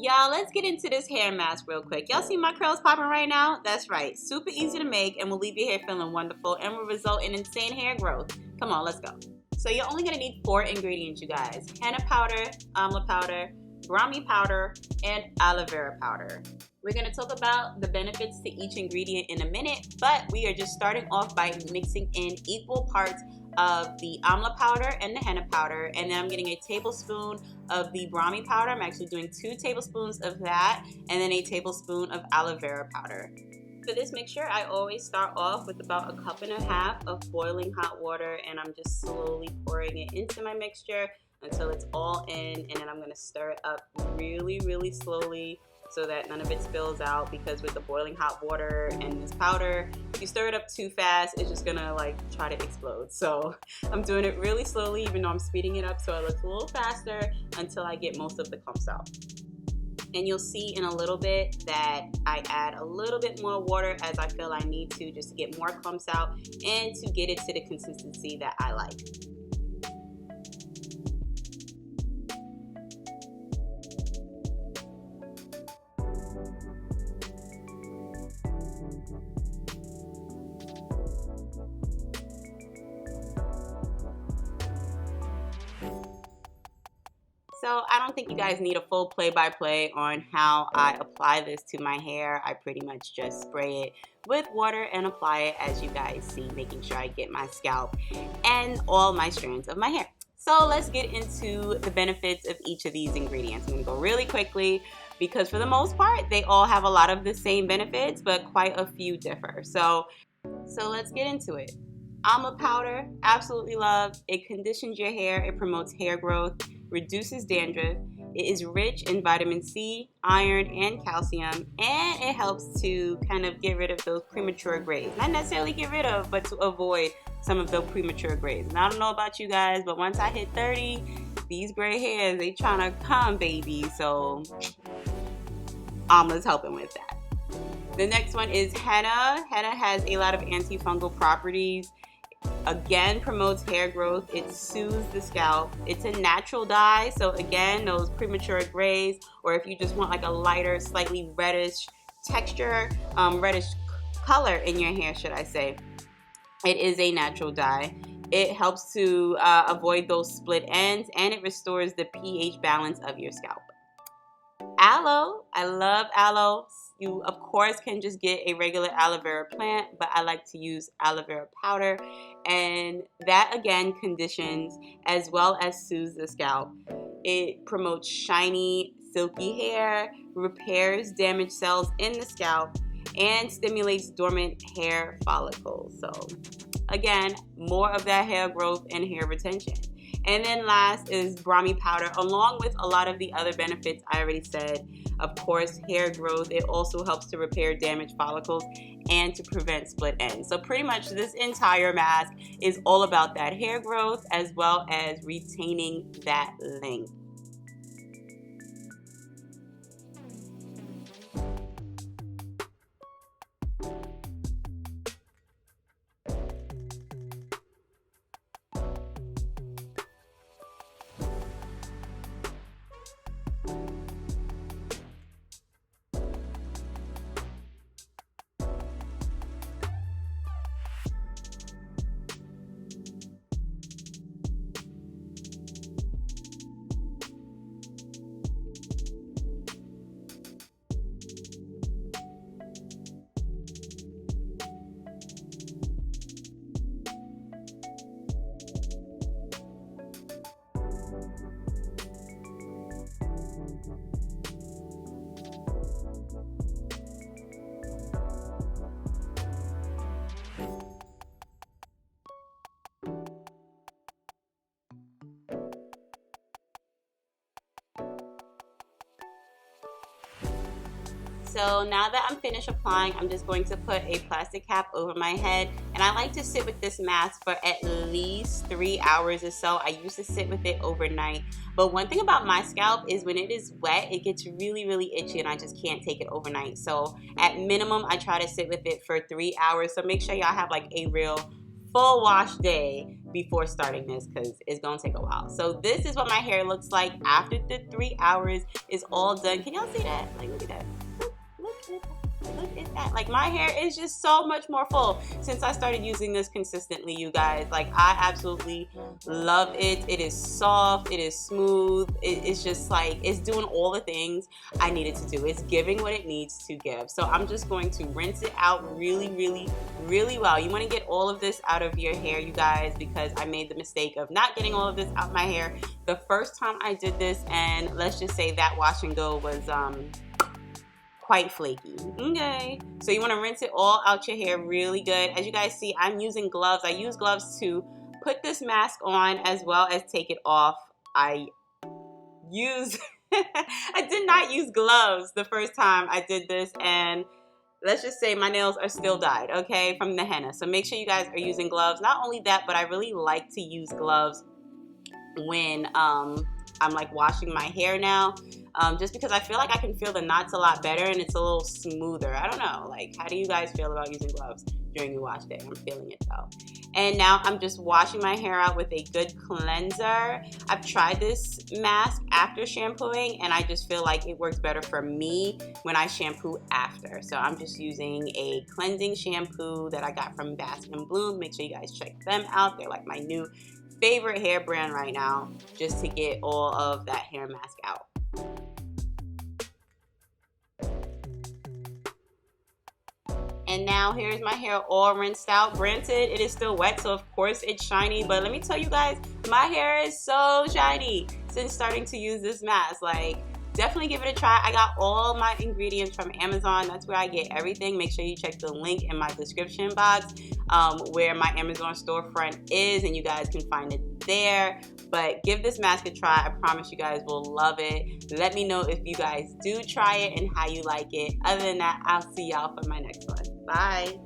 Y'all, let's get into this hair mask real quick. Y'all see my curls popping right now? That's right. Super easy to make and will leave your hair feeling wonderful and will result in insane hair growth. Come on, let's go. So you're only going to need 4 ingredients, you guys. Henna powder, amla powder, brahmi powder, and aloe vera powder. We're going to talk about the benefits to each ingredient in a minute, but we are just starting off by mixing in equal parts of the amla powder and the henna powder, and then I'm getting a tablespoon of the brahmi powder. I'm actually doing 2 tablespoons of that, and then a tablespoon of aloe vera powder. For this mixture, I always start off with about 1.5 cups of boiling hot water, and I'm just slowly pouring it into my mixture until it's all in, and then I'm going to stir it up really, really slowly so that none of it spills out, because with the boiling hot water and this powder, if you stir it up too fast, it's just gonna like try to explode. So I'm doing it really slowly, even though I'm speeding it up so it looks a little faster, until I get most of the clumps out. And you'll see in a little bit that I add a little bit more water as I feel I need to, just to get more clumps out and to get it to the consistency that I like. So I don't think you guys need a full play-by-play on how I apply this to my hair. I pretty much just spray it with water and apply it as you guys see, making sure I get my scalp and all my strands of my hair. So let's get into the benefits of each of these ingredients. I'm gonna go really quickly because for the most part, they all have a lot of the same benefits, but quite a few differ. So let's get into it. Amla powder, absolutely love. It conditions your hair, it promotes hair growth, reduces dandruff. It is rich in vitamin C, iron, and calcium, and it helps to kind of get rid of those premature grays. Not necessarily get rid of, but to avoid some of those premature grays. And I don't know about you guys, but once I hit 30, these gray hairs, they trying to come, baby. So Amla's helping with that. The next one is henna. Henna has a lot of antifungal properties. Again, promotes hair growth. It soothes the scalp. It's a natural dye, so again, those premature grays, or if you just want like a lighter, slightly reddish texture, reddish color in your hair, should I say, it is a natural dye. It helps to avoid those split ends, and it restores the pH balance of your scalp. Aloe, I love aloe. You of course can just get a regular aloe vera plant, but I like to use aloe vera powder, and that again conditions as well as soothes the scalp. It promotes shiny, silky hair, repairs damaged cells in the scalp, and stimulates dormant hair follicles. So again, more of that hair growth and hair retention. And then last is brahmi powder, along with a lot of the other benefits I already said. Of course, hair growth. It also helps to repair damaged follicles and to prevent split ends. So pretty much this entire mask is all about that hair growth as well as retaining that length. So now that I'm finished applying, I'm just going to put a plastic cap over my head, and I like to sit with this mask for at least 3 hours or so. I used to sit with it overnight, but one thing about my scalp is when it is wet, it gets really, really itchy, and I just can't take it overnight. So at minimum, I try to sit with it for 3 hours. So make sure y'all have like a real full wash day before starting this because it's gonna take a while. So this is what my hair looks like after the 3 hours is all done. Can y'all see that? Like, look at that. Look at that. Like, my hair is just so much more full since I started using this consistently, you guys. Like, I absolutely love it. It is soft, it is smooth, it's just like, it's doing all the things I need it to do. It's giving what it needs to give. So I'm just going to rinse it out really well. You want to get all of this out of your hair, you guys, because I made the mistake of not getting all of this out my hair the first time I did this, and let's just say that wash and go was quite flaky. Okay, so you want to rinse it all out your hair really good. As you guys see, I'm using gloves. I use gloves to put this mask on as well as take it off. I did not use gloves the first time I did this, and let's just say my nails are still dyed, okay, from the henna. So make sure you guys are using gloves. Not only that, but I really like to use gloves when I'm like washing my hair now, just because I feel like I can feel the knots a lot better and it's a little smoother. I don't know, like, how do you guys feel about using gloves during your wash day? I'm feeling it though. And now I'm just washing my hair out with a good cleanser. I've tried this mask after shampooing and I just feel like it works better for me when I shampoo after. So I'm just using a cleansing shampoo that I got from Bask and Bloom. Make sure you guys check them out. They're like my new favorite hair brand right now, just to get all of that hair mask out. And now here's my hair all rinsed out. Granted, it is still wet, so of course it's shiny, but let me tell you guys, my hair is so shiny since starting to use this mask. Like, definitely give it a try. I got all my ingredients from Amazon. That's where I get everything. Make sure you check the link in my description box where my Amazon storefront is, and you guys can find it there. But give this mask a try. I promise you guys will love it. Let me know if you guys do try it and how you like it. Other than that, I'll see y'all for my next one. Bye.